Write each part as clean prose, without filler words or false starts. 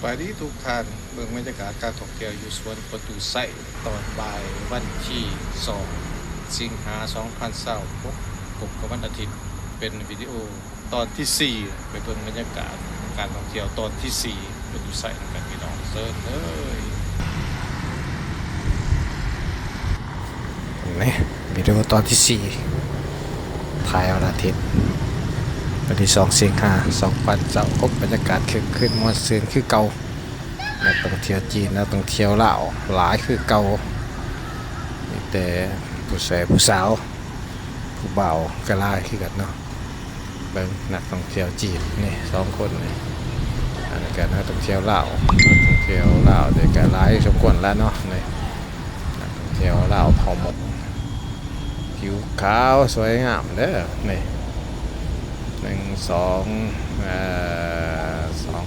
บายดีทุกท่านเบื้องบรรยากาศการท่องเที่ยวอยู่สวนประตูไส้ตอนบ่ายวันที่2สิงหา2026พบกับวันอาทิตย์เป็นวิดีโอตอนที่4ไปเบื้องบรรยากาศการท่องเที่ยวตอนที่4ประตูไส้กันพี่น้องเซิร์นเลยนี่วิดีโอตอนที่4ถ่ายวันอาทิตย์วันที่2สิงหา2026บรรยากาศคึกคืนม่วนซื่นคือเก่านักท่องเที่ยวจีนนักท่องเที่ยวลาวหลายคือเก่ามีแต่ผู้ชายผู้สาวผู้บ่าวก็หลายคือกันเนาะเบิ่งนักท่องเที่ยวจีนนี่2คนนี่อันนี้ก็นักท่องเที่ยวลาวนักท่องเที่ยวลาวเด็กก็หลายสมควรแล้วเนาะนี่นักท่องเที่ยวลาวเผ่าหมกผิวขาวสวยงามเด้อนี่2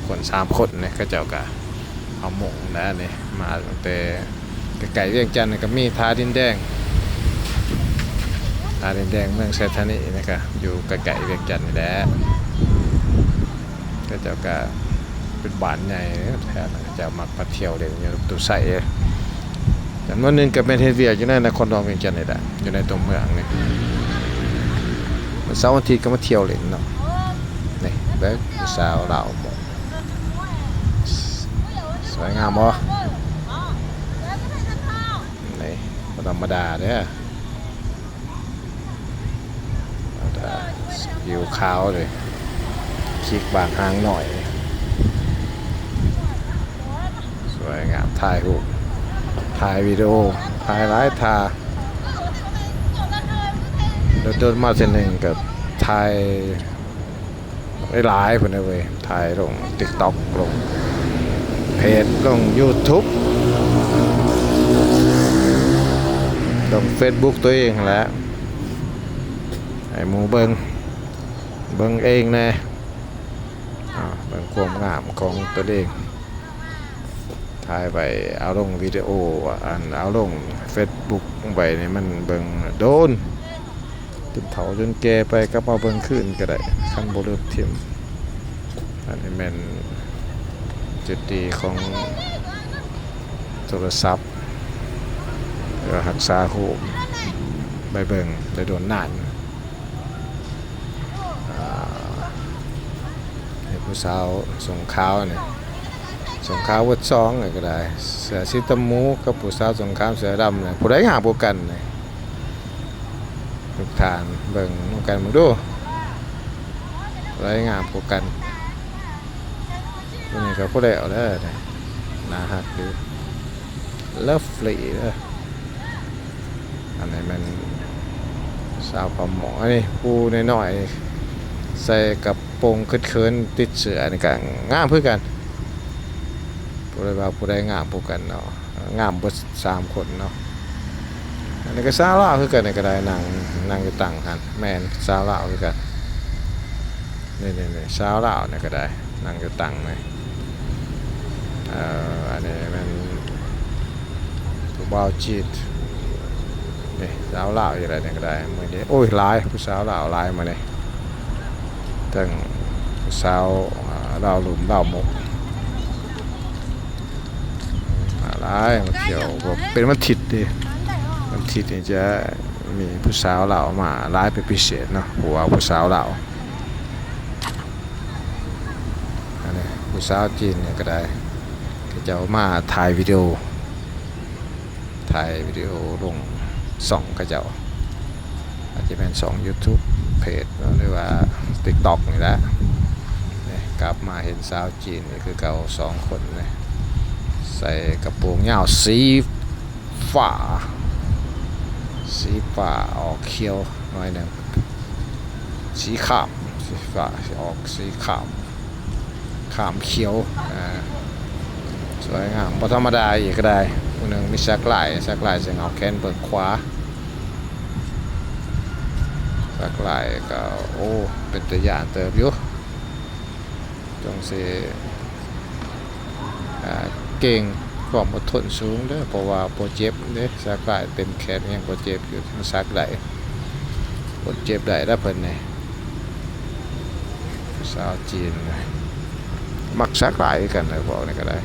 คน 3 คนเนี่ยก็เจ้าก็เอาหมงนะนี่มาตั้งแต่ไก่เวียงจันทร์ก็มีทาดินแดงเมืองไซธานีนะครับอยู่ไก่เวียงจันทร์นี่แหละก็เจ้าก็เป็นบ้านใหญ่แถวนั้นเจ้ามักมาเที่ยวเล่นอยู่ตุไสแต่วันนึงก็เป็นเฮ็ดเวียกอยู่ในนครหลวงเวียงจันทร์นี่แหละอยู่ในตัวเมืองนี่เสาร์อาทิตย์ก็มาเที่ยวเล่นเนาะนี่เบิกสาวลาวหมดสวยงามบ่นี่บ่ธรรมดาเด้อผิวขาวเลยคิกบางหางหน่อยสวยงามถ่ายรูปถ่ายวิดีโอถ่ายหลายท่าโดนมาเส้นหนึ่งกับถ่ายหลายคนเลยเว้ยถ่ายลง TikTok ลงเพจลง YouTube ลง Facebook ตัวเองแหละไอ้หมูเบิงเองแน่เบิงความงามของตัวเองถ่ายไปเอาลงวิดีโอเอาลง Facebook ไปนี่มันเบิงโดนจนเฒ่าจนแก่ไปก็มาเบิ่งขึ้นก็ได้คันบ่เลิกทิ่มอันนี้แม่นจุดดีของโทรศัพท์เพื่อรักษารูปไปเบิ่งไปโดนนานให้ผู้สาวส่งข่าวนี่ส่งข่าววัด2นี่ก็ได้เสือสีตะมูกับผู้สาวส่งข่าวเสือดำนี่ผู้ใดหาบ่กันนี่ทุกทานเบิ่งนำกันมึงดูไรงามพวกกันวันนี้ก็ผู้ใดเอาได้น่าฮักดีเลิฟฟรีเด้ออันนี้มันสาวความหมอนี่ผู้น้อยๆใส่กับโปรงเคินๆติดเสื้อนี่ก็งามเพื่อกันผู้ใดว่าผู้ใดงามพวกกันเนาะงามเบิด3 คนเนาะอันนี้ก็สาวลาวคือกันนี่ก็ได้นั่งอยู่ตั้งหันแม่นสาวลาวคือกันนี่สาวลาวนี่ก็ได้นั่งอยู่ตั้งนี่อันนี้มันผู้บ่าวจีดนี่สาวลาวอยู่ไรนี่ก็ได้มื้อนี้โอ้ยหลายผู้สาวลาวหลายมานี่ทั้งผู้สาวลาวหลุมลาวหมกหลายมาเที่ยวเป็นวันอาทิตย์ดิวันอาทิตย์นี่จะมีผู้สาวลาวมาหลายเป็นพิเศษเนาะผัวผู้สาวลาวอันนี้ผู้สาวจีนเนี่ยก็ได้ก็จะมาถ่ายวิดีโอลง2ก็จะอาจจะเป็น2 YouTube เพจหรือว่า TikTok นี่แหละกลับมาเห็นสาวจีนนี่คือเก่า2 คนเลยใส่กระโปรงยาวสีฟ้าออกเขียวหน่อยหนึ่งสีขามสีฟ้าออกสีขามเขียวสวยงามพอธรรมดาอีกก็ได้คนหนึ่งมีสักลายเสียงเอาแขนเบิกขวาสักลายก็โอ้เป็นตัวอย่างเติบอยู่จงเสเก่งความอดทนสูงเด้อเพราะว่าโปรเจ็บเด้สักลายเต็มแขนยังโปรเจ็บอยู่ทั้งสักได้โปรเจ็บได้แล้วเพิ่นนี่สาวจีน มักซักหลายกันเลยพวกนี้ก็ได้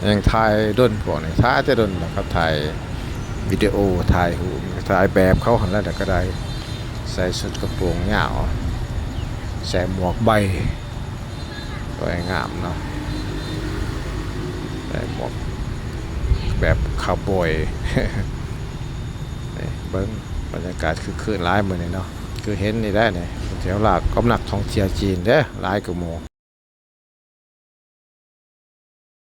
ยังถ่ายด้นพวกนี้ถ่ายจะด้นนะครับถ่ายวิดีโอถ่ายหูถ่ายแบบเขาหันแล้วแต่ก็ได้ใส่ชุดกระโปรงยาวใส่หมวกใบสวยงามเนาะใส่หมวกแบบคาวบอย นี่เบิ้งบรรยากาศคือคืนร้ายเหมือนนี่เนาะคือเห็นนี่ได้เนี่ยแถวหลักกำหนักท่องเที่ยวจีนเด้อร้ายกว่าหมู่